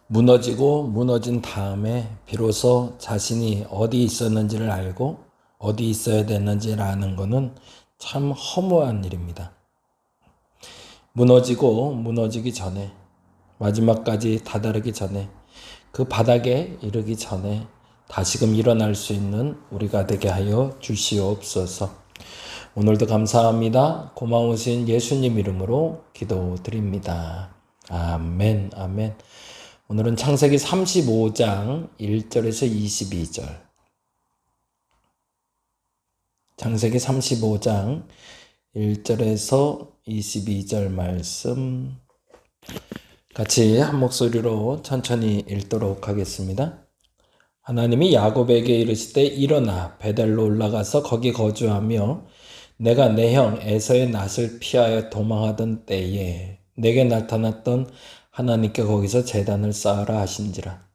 무너지고 무너진 다음에 비로소 자신이 어디 있었는지를 알고 어디 있어야 됐는지를 아는 것은 참 허무한 일입니다. 무너지고 무너지기 전에, 마지막까지 다다르기 전에, 그 바닥에 이르기 전에 다시금 일어날 수 있는 우리가 되게 하여 주시옵소서. 오늘도 감사합니다. 고마우신 예수님 이름으로 기도드립니다. 아멘, 아멘. 오늘은 창세기 35장 1절에서 22절. 창세기 35장 1절에서 22절 말씀 같이 한 목소리로 천천히 읽도록 하겠습니다. 하나님이 야곱에게 이르시되 일어나 베델로 올라가서 거기 거주하며 내가 내 형 에서의 낯을 피하여 도망하던 때에 내게 나타났던 하나님께 거기서 제단을 쌓으라 하신지라.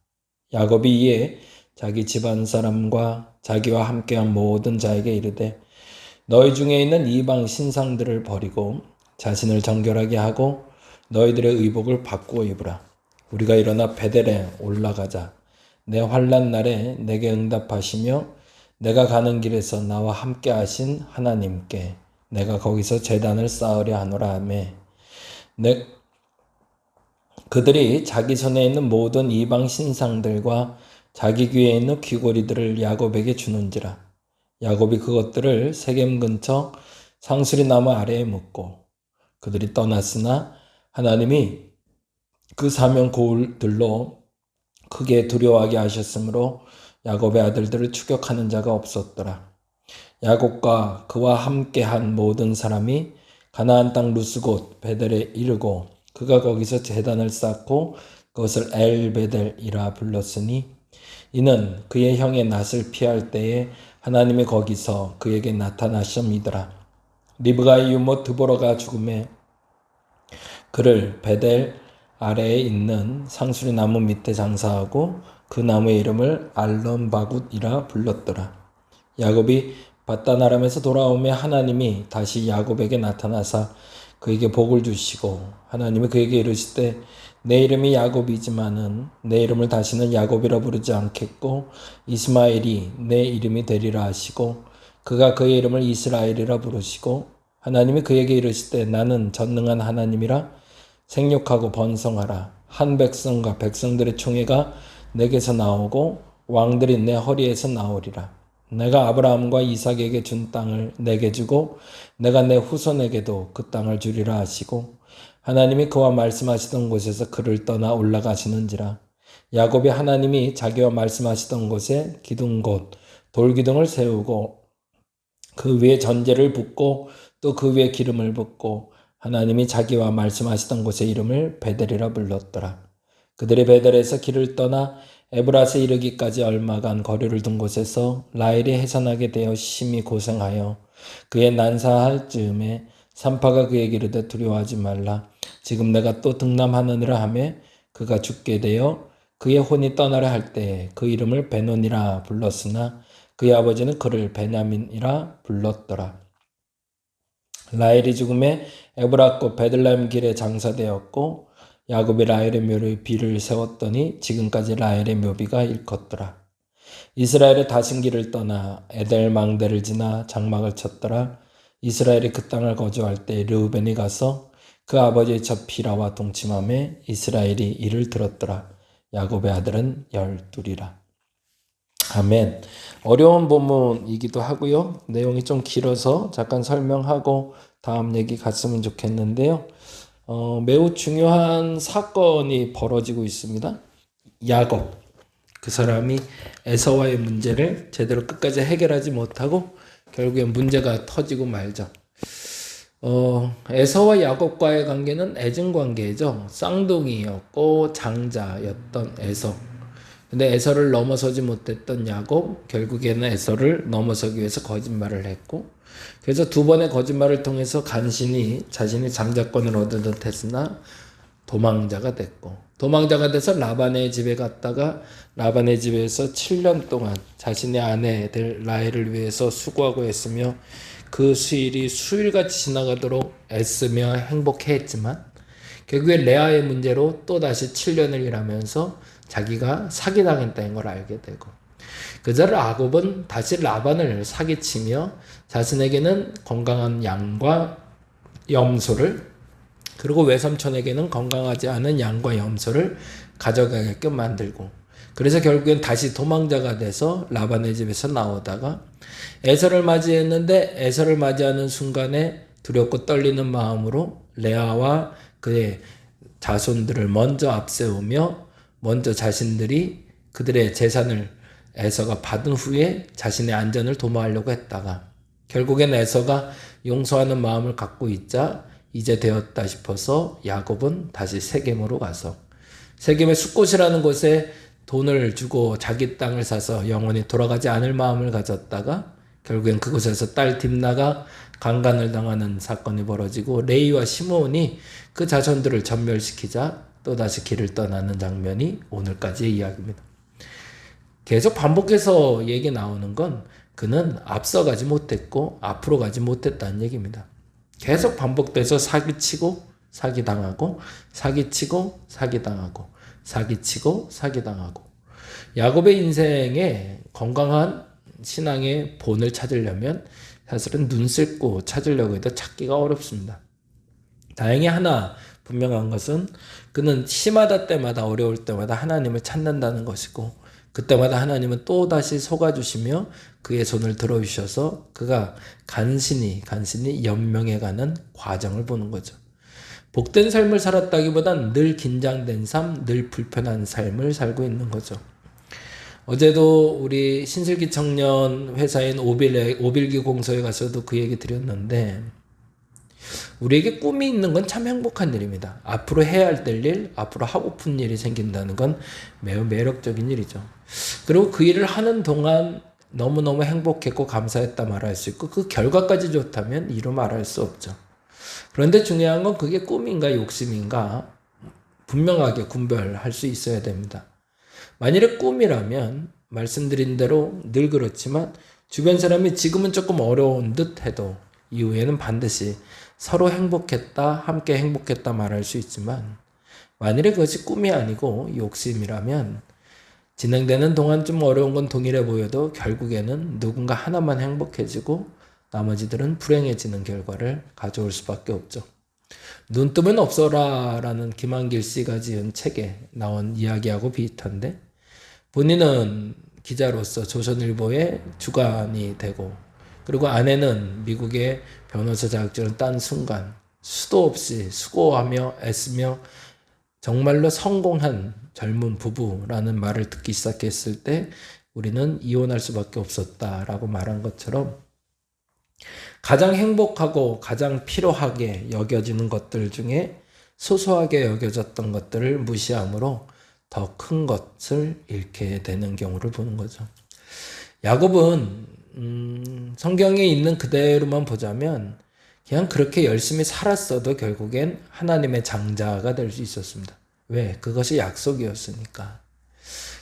야곱이 이에 자기 집안 사람과 자기와 함께한 모든 자에게 이르되 너희 중에 있는 이방 신상들을 버리고 자신을 정결하게 하고 너희들의 의복을 바꾸어 입으라. 우리가 일어나 베델에 올라가자. 내 환난 날에 내게 응답하시며 내가 가는 길에서 나와 함께 하신 하나님께 내가 거기서 제단을 쌓으려 하노라 하며 그들이 자기 손에 있는 모든 이방 신상들과 자기 귀에 있는 귀고리들을 야곱에게 주는지라. 야곱이 그것들을 세겜 근처 상수리 나무 아래에 묻고 그들이 떠났으나 하나님이 그 사면 고울들로 크게 두려워하게 하셨으므로 야곱의 아들들을 추격하는 자가 없었더라. 야곱과 그와 함께한 모든 사람이 가나안 땅 루스 곧 베델에 이르고 그가 거기서 제단을 쌓고 그것을 엘베델이라 불렀으니 이는 그의 형의 낯을 피할 때에 하나님이 거기서 그에게 나타나심이더라. 리브가의 유모 드보라가 죽음에 그를 베델 아래에 있는 상수리 나무 밑에 장사하고 그 나무의 이름을 알론바굿이라 불렀더라. 야곱이 바단 아람에서 돌아오며 하나님이 다시 야곱에게 나타나사 그에게 복을 주시고 하나님이 그에게 이르시되 내 이름이 야곱이지만은 내 이름을 다시는 야곱이라 부르지 않겠고 이스마엘이 내 이름이 되리라 하시고 그가 그의 이름을 이스라엘이라 부르시고 하나님이 그에게 이르시되 나는 전능한 하나님이라 생육하고 번성하라. 한 백성과 백성들의 총회가 내게서 나오고 왕들이 내 허리에서 나오리라. 내가 아브라함과 이삭에게 준 땅을 내게 주고 내가 내 후손에게도 그 땅을 주리라 하시고 하나님이 그와 말씀하시던 곳에서 그를 떠나 올라가시는지라. 야곱이 하나님이 자기와 말씀하시던 곳에 기둥 곧 돌기둥을 세우고 그 위에 전제를 붓고 또 그 위에 기름을 붓고 하나님이 자기와 말씀하시던 곳의 이름을 베델이라 불렀더라. 그들이 베델에서 길을 떠나 에브라스에 이르기까지 얼마간 거리를 둔 곳에서 라헬이 해산하게 되어 심히 고생하여 그의 난사할 즈음에 산파가 그에게 이르되 두려워하지 말라. 지금 내가 또 등남하느니라 하며 그가 죽게 되어 그의 혼이 떠나려 할 때에 그 이름을 베논이라 불렀으나 그의 아버지는 그를 베냐민이라 불렀더라. 라헬이 죽음에 에브라 곧 베들레헴 길에 장사되었고 야곱이 라헬의 묘를 비를 세웠더니 지금까지 라헬의 묘비가 일컫더라. 이스라엘의 다신기를 떠나 에델 망대를 지나 장막을 쳤더라. 이스라엘이 그 땅을 거주할 때 르우벤이 가서 그 아버지의 첩 비라와 동침함에 이스라엘이 이를 들었더라. 야곱의 아들은 12이라. 아멘. 어려운 본문이기도 하고요. 내용이 좀 길어서 잠깐 설명하고 다음 얘기 갔으면 좋겠는데요. 매우 중요한 사건이 벌어지고 있습니다. 야곱, 그 사람이 에서와의 문제를 제대로 끝까지 해결하지 못하고 결국엔 문제가 터지고 말죠. 에서와 야곱과의 관계는 애증관계죠. 쌍둥이였고 장자였던 에서. 근데 에서를 넘어서지 못했던 야곱, 결국에는 에서를 넘어서기 위해서 거짓말을 했고, 그래서 두 번의 거짓말을 통해서 간신히 자신이 장자권을 얻은 했으나 도망자가 됐고, 도망자가 돼서 라반의 집에 갔다가 라반의 집에서 7년 동안 자신의 아내 될 라헬을 위해서 수고하고 했으며 그 수일이 수일같이 지나가도록 애쓰며 행복해했지만 결국에 레아의 문제로 또다시 7년을 일하면서 자기가 사기당했다는 걸 알게 되고, 그저 야곱은 다시 라반을 사기치며 자신에게는 건강한 양과 염소를, 그리고 외삼촌에게는 건강하지 않은 양과 염소를 가져가게끔 만들고, 그래서 결국엔 다시 도망자가 돼서 라반의 집에서 나오다가 에서를 맞이했는데, 에서를 맞이하는 순간에 두렵고 떨리는 마음으로 레아와 그의 자손들을 먼저 앞세우며 먼저 자신들이 그들의 재산을 에서가 받은 후에 자신의 안전을 도모하려고 했다가, 결국엔 에서가 용서하는 마음을 갖고 있자 이제 되었다 싶어서 야곱은 다시 세겜으로 가서 세겜의 숫곳이라는 곳에 돈을 주고 자기 땅을 사서 영원히 돌아가지 않을 마음을 가졌다가, 결국엔 그곳에서 딸 딥나가 강간을 당하는 사건이 벌어지고 레이와 시므온이 그 자손들을 전멸시키자 또다시 길을 떠나는 장면이 오늘까지의 이야기입니다. 계속 반복해서 얘기 나오는 건 그는 앞서가지 못했고 앞으로 가지 못했다는 얘기입니다. 계속 반복돼서 사기치고 사기당하고 사기치고 사기당하고 사기치고 사기당하고, 야곱의 인생에 건강한 신앙의 본을 찾으려면 사실은 눈 씻고 찾으려고 해도 찾기가 어렵습니다. 다행히 하나 분명한 것은 그는 시마다 때마다 어려울 때마다 하나님을 찾는다는 것이고, 그때마다 하나님은 또다시 속아주시며 그의 손을 들어주셔서 그가 간신히 연명해가는 과정을 보는 거죠. 복된 삶을 살았다기보단 늘 긴장된 삶, 늘 불편한 삶을 살고 있는 거죠. 어제도 우리 신슬기 청년 회사인 오빌기 공소에 가서도 그 얘기 드렸는데, 우리에게 꿈이 있는 건 참 행복한 일입니다. 앞으로 해야 할 일, 앞으로 하고픈 일이 생긴다는 건 매우 매력적인 일이죠. 그리고 그 일을 하는 동안 너무너무 행복했고 감사했다 말할 수 있고, 그 결과까지 좋다면 이루 말할 수 없죠. 그런데 중요한 건 그게 꿈인가 욕심인가 분명하게 분별할 수 있어야 됩니다. 만일에 꿈이라면 말씀드린 대로 늘 그렇지만 주변 사람이 지금은 조금 어려운 듯 해도 이후에는 반드시 서로 행복했다, 함께 행복했다 말할 수 있지만, 만일에 그것이 꿈이 아니고 욕심이라면 진행되는 동안 좀 어려운 건 동일해 보여도 결국에는 누군가 하나만 행복해지고 나머지들은 불행해지는 결과를 가져올 수밖에 없죠. 눈 뜨면 없어라 라는 김한길 씨가 지은 책에 나온 이야기하고 비슷한데, 본인은 기자로서 조선일보의 주간이 되고, 그리고 아내는 미국의 변호사 자격증을 딴 순간 수도 없이 수고하며 애쓰며 정말로 성공한 젊은 부부라는 말을 듣기 시작했을 때 우리는 이혼할 수밖에 없었다라고 말한 것처럼, 가장 행복하고 가장 필요하게 여겨지는 것들 중에 소소하게 여겨졌던 것들을 무시함으로 더 큰 것을 잃게 되는 경우를 보는 거죠. 야곱은 성경에 있는 그대로만 보자면 그냥 그렇게 열심히 살았어도 결국엔 하나님의 장자가 될 수 있었습니다. 왜? 그것이 약속이었으니까.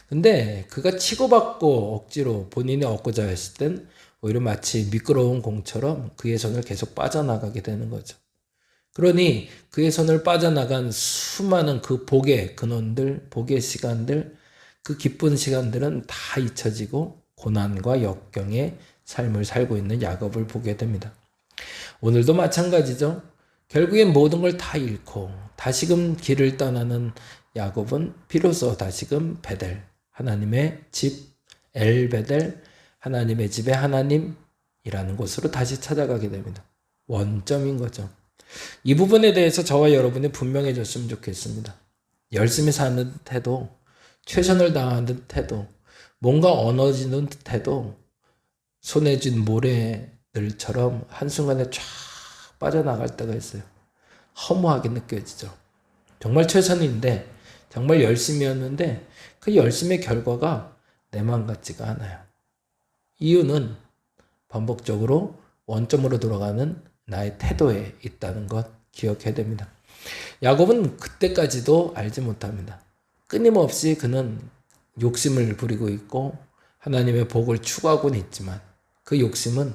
근데 그가 치고받고 억지로 본인이 얻고자 했을 땐 오히려 마치 미끄러운 공처럼 그의 손을 계속 빠져나가게 되는 거죠. 그러니 그의 손을 빠져나간 수많은 그 복의 근원들, 복의 시간들, 그 기쁜 시간들은 다 잊혀지고 고난과 역경의 삶을 살고 있는 야곱을 보게 됩니다. 오늘도 마찬가지죠. 결국엔 모든 걸 다 잃고 다시금 길을 떠나는 야곱은 비로소 다시금 베델, 하나님의 집, 엘베델, 하나님의 집의 하나님이라는 곳으로 다시 찾아가게 됩니다. 원점인 거죠. 이 부분에 대해서 저와 여러분이 분명해졌으면 좋겠습니다. 열심히 사는 듯 해도, 최선을 다하는 듯 해도, 뭔가 어너지는 듯 해도 손에 쥔 모래들처럼 한순간에 쫙 빠져나갈 때가 있어요. 허무하게 느껴지죠. 정말 최선인데, 정말 열심이었는데 그 열심의 결과가 내 맘 같지가 않아요. 이유는 반복적으로 원점으로 돌아가는 나의 태도에 있다는 것 기억해야 됩니다. 야곱은 그때까지도 알지 못합니다. 끊임없이 그는 욕심을 부리고 있고 하나님의 복을 추구하고는 있지만 그 욕심은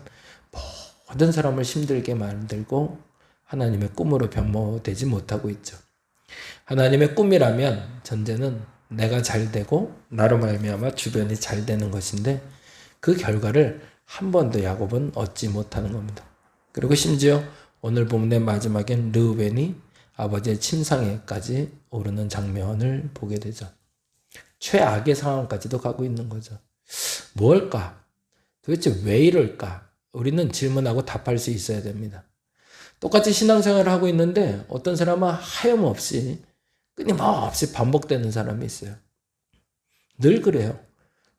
모든 사람을 힘들게 만들고 하나님의 꿈으로 변모되지 못하고 있죠. 하나님의 꿈이라면 전제는 내가 잘 되고 나로 말미암아 주변이 잘 되는 것인데 그 결과를 한 번도 야곱은 얻지 못하는 겁니다. 그리고 심지어 오늘 본문의 마지막엔 르우벤이 아버지의 침상에까지 오르는 장면을 보게 되죠. 최악의 상황까지도 가고 있는 거죠. 뭘까? 도대체 왜 이럴까? 우리는 질문하고 답할 수 있어야 됩니다. 똑같이 신앙생활을 하고 있는데 어떤 사람은 하염없이 끊임없이 반복되는 사람이 있어요. 늘 그래요.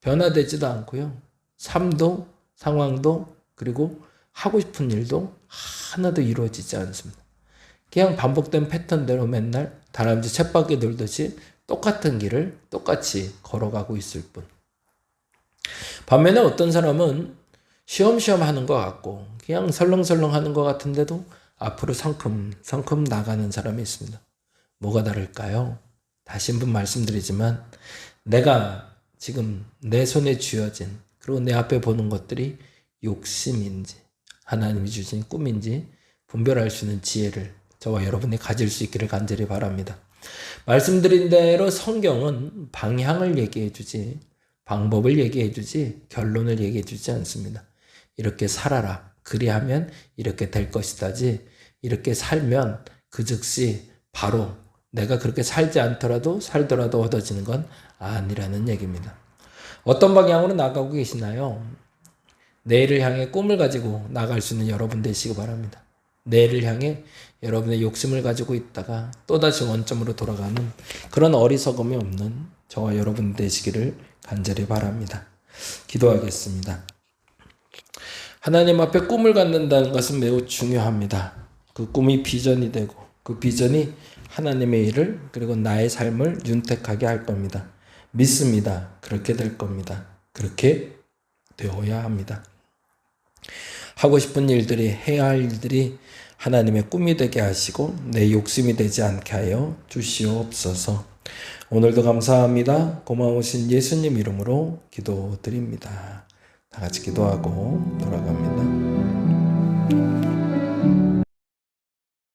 변화되지도 않고요. 삶도 상황도 그리고 하고 싶은 일도 하나도 이루어지지 않습니다. 그냥 반복된 패턴대로 맨날 다람쥐 쳇바퀴 돌듯이 똑같은 길을 똑같이 걸어가고 있을 뿐. 반면에 어떤 사람은 쉬엄쉬엄 하는 것 같고 그냥 설렁설렁 하는 것 같은데도 앞으로 성큼 나가는 사람이 있습니다. 뭐가 다를까요? 다시 한번 말씀드리지만 내가 지금 내 손에 쥐어진 그리고 내 앞에 보는 것들이 욕심인지 하나님이 주신 꿈인지 분별할 수 있는 지혜를 저와 여러분이 가질 수 있기를 간절히 바랍니다. 말씀드린 대로 성경은 방향을 얘기해 주지 방법을 얘기해 주지 결론을 얘기해 주지 않습니다. 이렇게 살아라. 그리하면 이렇게 될 것이다지 이렇게 살면 그 즉시 바로 내가 그렇게 살더라도 얻어지는 건 아니라는 얘기입니다. 어떤 방향으로 나가고 계시나요? 내일을 향해 꿈을 가지고 나갈 수 있는 여러분 되시기 바랍니다. 내일을 향해 여러분의 욕심을 가지고 있다가 또다시 원점으로 돌아가는 그런 어리석음이 없는 저와 여러분 되시기를 간절히 바랍니다. 기도하겠습니다. 하나님 앞에 꿈을 갖는다는 것은 매우 중요합니다. 그 꿈이 비전이 되고 그 비전이 하나님의 일을 그리고 나의 삶을 윤택하게 할 겁니다. 믿습니다. 그렇게 될 겁니다. 그렇게 되어야 합니다. 하고 싶은 일들이 해야 할 일들이 하나님의 꿈이 되게 하시고 내 욕심이 되지 않게 하여 주시옵소서. 오늘도 감사합니다. 고마우신 예수님 이름으로 기도드립니다. 다 같이 기도하고 돌아갑니다.